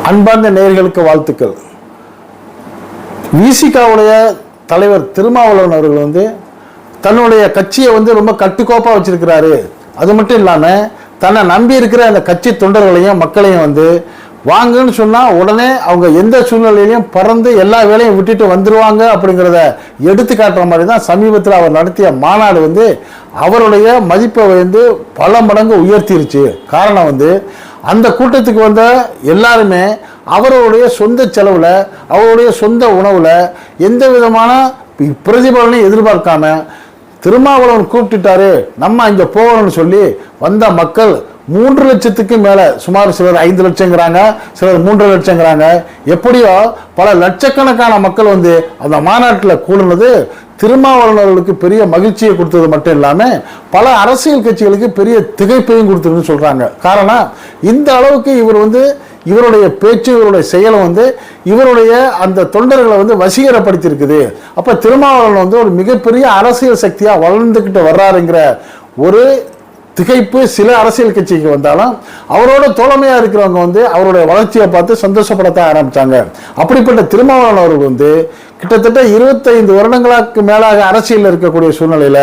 அன்பார்ந்த நேயர்களுக்கு வாழ்த்துக்கள். விசிகாவுடைய தலைவர் திருமாவளவன் அவர்கள் தன்னுடைய கட்சியை ரொம்ப கட்டுக்கோப்பா வச்சிருக்கிறாரு. அது மட்டும் இல்லாம தன்னை நம்பி இருக்கிற அந்த கட்சி தொண்டர்களையும் மக்களையும் வாங்கன்னு சொன்னா உடனே அவங்க எந்த சூழ்நிலையிலையும் பறந்து எல்லா வேலையும் விட்டுட்டு வந்துருவாங்க அப்படிங்கிறத எடுத்து காட்டுற மாதிரி தான் சமீபத்தில் அவர் நடத்திய மாநாடு அவருடைய மதிப்பை பல மடங்கு உயர்த்திருச்சு. காரணம் அந்த கூட்டத்துக்கு வந்த எல்லாருமே அவருடைய சொந்த செலவில் அவருடைய சொந்த உணவில் எந்த விதமான பிரதிபலனையும் எதிர்பார்க்காம திருமாவளவன் கூப்பிட்டுட்டாரு நம்ம இங்கே போகணும்னு சொல்லி வந்த மக்கள் 3 லட்சத்துக்கு மேலே, சுமார் சிலர் 5 லட்சங்கிறாங்க, சிலர் 3 லட்சங்கிறாங்க, எப்படியோ பல லட்சக்கணக்கான மக்கள் அந்த மாநாட்டில் கூடுனது திருமாவளவன் அவர்களுக்கு பெரிய மகிழ்ச்சியை கொடுத்தது மட்டும் இல்லாமல் பல அரசியல் கட்சிகளுக்கு பெரிய திகைப்பையும் கொடுத்ததுன்னு சொல்கிறாங்க. காரணம், இந்த அளவுக்கு இவர் இவருடைய பேச்சு இவருடைய செயலும் இவருடைய அந்த தொண்டர்களை வசீகரப்படுத்தியிருக்குது. அப்போ திருமாவளவன் ஒரு மிகப்பெரிய அரசியல் சக்தியாக வளர்ந்துக்கிட்டு வர்றாருங்கிற ஒரு திகைப்பு சில அரசியல் கட்சிக்கு வந்தாலும் அவரோட தோழமையாக இருக்கிறவங்க அவருடைய வளர்ச்சியை பார்த்து சந்தோஷப்படத்தான் ஆரம்பித்தாங்க. அப்படிப்பட்ட திருமாவளவன் அவர்கள் கிட்டத்தட்ட 25 வருடங்களுக்கு மேலாக அரசியல் இருக்கக்கூடிய சூழ்நிலையில்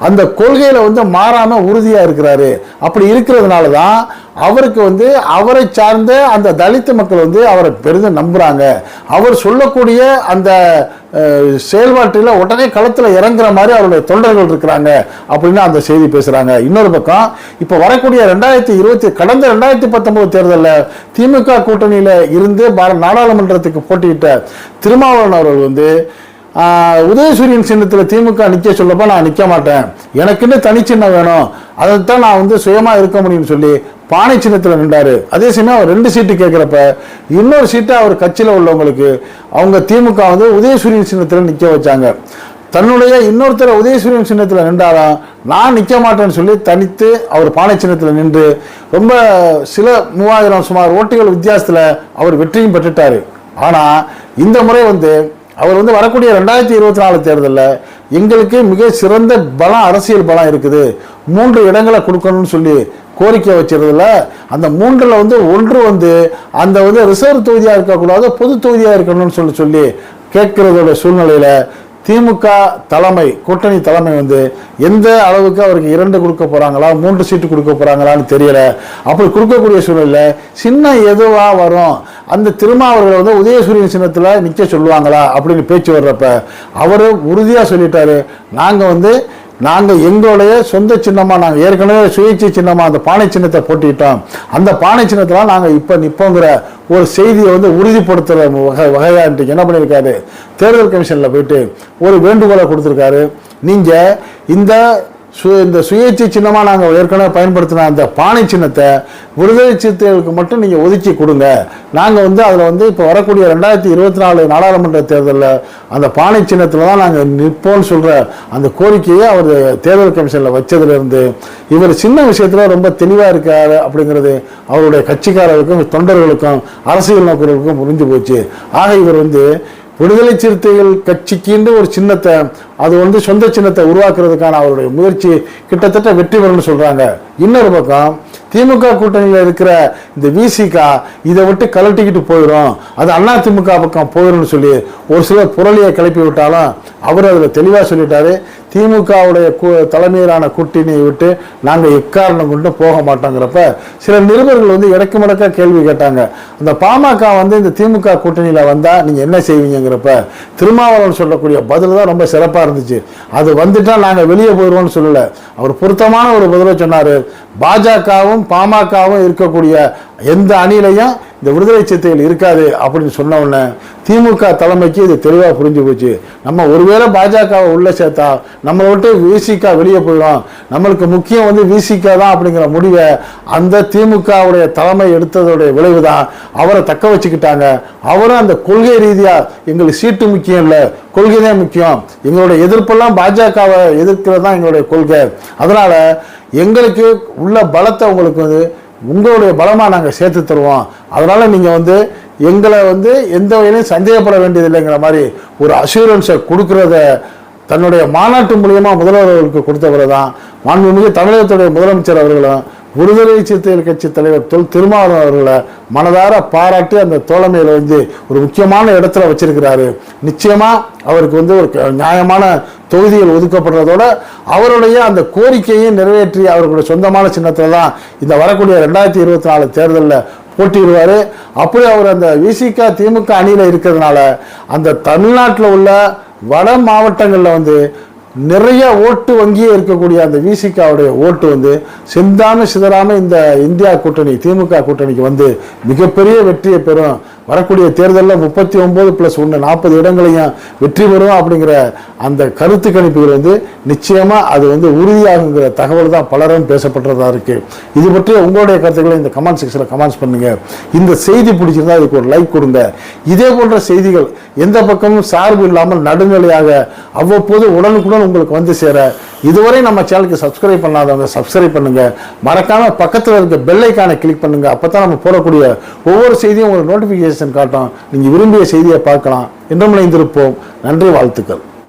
அந்த கொள்கையில் மாறாமல் உறுதியாக இருக்கிறாரு. அப்படி இருக்கிறதுனால தான் அவருக்கு அவரை சார்ந்த அந்த தலித் மக்கள் அவரை பெரிதும் நம்புகிறாங்க. அவர் சொல்லக்கூடிய அந்த செயல்பாட்டில் உடனே களத்தில் இறங்குற மாதிரி அவருடைய தொண்டர்கள் இருக்கிறாங்க அப்படின்னு அந்த செய்தி பேசுகிறாங்க. இன்னொரு பக்கம் இப்போ வரக்கூடிய கடந்த 2019 தேர்தலில் திமுக கூட்டணியில் இருந்து நாடாளுமன்றத்துக்கு போட்டியிட்ட திருமாவளவன் அவர்கள் உதயசூரியன் சின்னத்தில் திமுக நிற்க சொல்லப்போ நான் நிற்க மாட்டேன், எனக்குன்னு தனிச்சின்னம் வேணும், அதைத்தான் நான் சுயமாக இருக்க முடியும்னு சொல்லி பானை சின்னத்தில் நின்றாரு. அதே சமயம் அவர் 2 சீட்டு கேட்குறப்ப இன்னொரு சீட்டை அவர் கட்சியில் உள்ளவங்களுக்கு அவங்க திமுக உதயசூரியன் சின்னத்தில் நிற்க வச்சாங்க. தன்னுடைய இன்னொருத்தர் உதயசூரியன் சின்னத்தில் நின்றாராம், நான் நிற்க மாட்டேன்னு சொல்லி தனித்து அவர் பானை சின்னத்தில் நின்று ரொம்ப சில 3000 சுமார் ஓட்டுகள் வித்தியாசத்தில் அவர் வெற்றியும் பெற்றுட்டார். ஆனால் இந்த முறை அவர் வரக்கூடிய 2024 தேர்தலில் எங்களுக்கு மிக சிறந்த பலம், அரசியல் பலம் இருக்குது, 3 இடங்களை கொடுக்கணும்னு சொல்லி கோரிக்கை வச்சிருந்ததுல அந்த 3ல் ஒன்று அந்த ரிசர்வ் தொகுதியாக இருக்கக்கூடாது, பொது தொகுதியாக இருக்கணும்னு சொல்லி கேட்கறதோட சூழ்நிலையில் திமுக தலைமை, கூட்டணி தலைமை எந்த அளவுக்கு அவருக்கு 2 கொடுக்க போறாங்களா 3 சீட்டு கொடுக்க போறாங்களான்னு தெரியல. அப்படி கொடுக்கக்கூடிய சூழ்நிலையில் சின்னம் எதுவா வரும், அந்த திருமாவளவர்கள் உதயசூரியன் சின்னத்தில் நிற்க சொல்லுவாங்களா அப்படின்னு பேச்சு வர்றப்ப அவர் உறுதியாக சொல்லிட்டாரு, நாங்கள் எங்களுடைய சொந்த சின்னமாக நாங்கள் ஏற்கனவே சுயேட்சை சின்னமாக அந்த பானை சின்னத்தை போட்டிட்டோம், அந்த பானை சின்னத்தில் நாங்கள் இப்போ நிற்போங்கிற ஒரு செய்தியை உறுதிப்படுத்துகிற வகையான்ட்டு என்ன பண்ணியிருக்காரு, தேர்தல் கமிஷனில் போயிட்டு ஒரு வேண்டுகோளை கொடுத்துருக்காரு. நீங்கள் இந்த சுயேட்சை சின்னமாக நாங்கள் ஏற்கனவே பயன்படுத்தின அந்த பானை சின்னத்தை விடுதலை சிறுத்தைகளுக்கு மட்டும் நீங்கள் ஒதுக்கி கொடுங்க, நாங்கள் அதில் இப்போ வரக்கூடிய 2024 நாடாளுமன்ற தேர்தலில் அந்த பானை சின்னத்தில் தான் நாங்கள் நிற்போம்னு சொல்கிற அந்த கோரிக்கையை அவர் தேர்தல் கமிஷனில் வச்சதுலேருந்து இவர் சின்ன விஷயத்தில் ரொம்ப தெளிவாக இருக்காரு அப்படிங்கிறது அவருடைய கட்சிக்காரர்களுக்கும் தொண்டர்களுக்கும் அரசியல் நோக்கர்களுக்கும் புரிஞ்சு போச்சு. ஆக இவர் விடுதலை சிறுத்தைகள் கட்சிக்கு ஒரு சின்னத்தை அது சொந்த சின்னத்தை உருவாக்குறதுக்கான அவருடைய முயற்சி கிட்டத்தட்ட வெற்றி பெறும்னு சொல்றாங்க. இன்னொரு பக்கம் திமுக கூட்டணியில் இருக்கிற இந்த விசிகா இதை விட்டு கலட்டிக்கிட்டு போயிடும், அது அண்ணா திமுக பக்கம் போயிடும்னு சொல்லி ஒரு சிலர் புரளியை கிளப்பி விட்டாலும் அவர் அதில் தெளிவாக சொல்லிட்டாரு, திமுகவுடைய தலைமையிலான கூட்டணியை விட்டு நாங்கள் எக்காரணம் கொண்டு போக மாட்டோங்கிறப்ப சில நிருபர்கள் இடக்கு மடக்கா கேள்வி கேட்டாங்க, அந்த பாமக இந்த திமுக கூட்டணியில் வந்தால் நீங்கள் என்ன செய்வீங்கிறப்ப திருமாவளவன் சொல்லக்கூடிய பதில் தான் ரொம்ப சிறப்பாக இருந்துச்சு. அது வந்துட்டா நாங்கள் வெளியே போயிடுவோம்னு சொல்லலை, அவர் பொருத்தமான ஒரு பதிலை சொன்னார். பாஜகவும் பாமகவும் இருக்கக்கூடிய எந்த அணியிலையும் இந்த விடுதலை சிறுத்தைகள் இருக்காது அப்படின்னு சொன்ன உடனே திமுக தலைமைக்கு இது தெளிவாக புரிஞ்சு போச்சு, நம்ம ஒருவேளை பாஜகவை உள்ள சேர்த்தா நம்மளை விட்டு விசிகா வெளியே போயிடும், நம்மளுக்கு முக்கியம் விசிகா தான் அப்படிங்கிற முடிவை அந்த திமுகவுடைய தலைமை எடுத்ததோடைய விளைவு தான் அவரை தக்க வச்சுக்கிட்டாங்க. அவரும் அந்த கொள்கை ரீதியாக எங்களுக்கு சீட்டு முக்கியம் இல்லை, கொள்கை தான் முக்கியம், எங்களுடைய எதிர்ப்பெல்லாம் பாஜகவை எதிர்க்கிறது தான் எங்களுடைய கொள்கை, அதனால எங்களுக்கு உள்ள பலத்தை உங்களுக்கு உங்களுடைய பலமாக நாங்கள் சேர்த்து தருவோம், அதனால நீங்கள் எங்களை எந்த வகையிலையும் சந்தேகப்பட வேண்டியதில்லைங்கிற மாதிரி ஒரு அஷூரன்ஸை கொடுக்கறத தன்னுடைய மாநாட்டு மூலியமாக முதல்வர்களுக்கு கொடுத்தவரை தான் மாண்புமிகு தமிழகத்துடைய முதலமைச்சர் அவர்களும் விடுதலை சிறுத்தைகள் கட்சி தலைவர் திருமாவளவன் அவர்களை மனதார பாராட்டி அந்த தோழமையில வந்து ஒரு முக்கியமான இடத்துல வச்சிருக்கிறாரு. நிச்சயமா அவருக்கு வந்து ஒரு நியாயமான தொகுதிகள் ஒதுக்கப்படுறதோட அவருடைய அந்த கோரிக்கையை நிறைவேற்றி அவர்களுடைய சொந்தமான சின்னத்துல தான் இந்த வரக்கூடிய 2024 தேர்தலில் போட்டியிடுவார். அப்படி அவர் அந்த விசிக திமுக அணியில் இருக்கிறதுனால அந்த தமிழ்நாட்டில் உள்ள வட மாவட்டங்களில் வந்து நிறைய ஓட்டு வங்கியே இருக்கக்கூடிய அந்த விசிகாவுடைய ஓட்டு வந்து சிந்தாம சிதறாம இந்த இந்தியா கூட்டணி திமுக கூட்டணிக்கு வந்து மிகப்பெரிய வெற்றியை பெறும். வரக்கூடிய தேர்தலில் 39+1 40 இடங்களையும் வெற்றி பெறும் அப்படிங்கிற அந்த கருத்து கணிப்புகள் வந்து நிச்சயமா அது வந்து உறுதியாகுங்கிற தகவல் தான் பலரும் பேசப்பட்டதா இருக்கு. இது பற்றி உங்களுடைய கருத்துக்களை இந்த கமெண்ட் செக்ஷனில் கமெண்ட்ஸ் பண்ணுங்க. இந்த செய்தி பிடிச்சிருந்தா அதுக்கு ஒரு லைக் கொடுங்க. இதே போன்ற செய்திகள் எந்த பக்கமும் சார்பு இல்லாமல் நடுநிலையாக அவ்வப்போது உடனுக்குடன் உங்களுக்கு வந்து சேர இதுவரை நம்ம சேனலுக்கு சப்ஸ்கிரைப் பண்ணாதவங்க சப்ஸ்கிரைப் பண்ணுங்க. மறக்காம பக்கத்தில் இருக்க பெல் ஐகானை கிளிக் பண்ணுங்க. அப்பதான் நம்ம போடக்கூடிய ஒவ்வொரு செய்தியும் உங்களுக்கு நோட்டிபிகேஷன் காட்டும். நீங்க விரும்பிய செய்தியை பார்க்கலாம். இன்றும் இணைந்திருப்போம். நன்றி, வாழ்த்துக்கள்.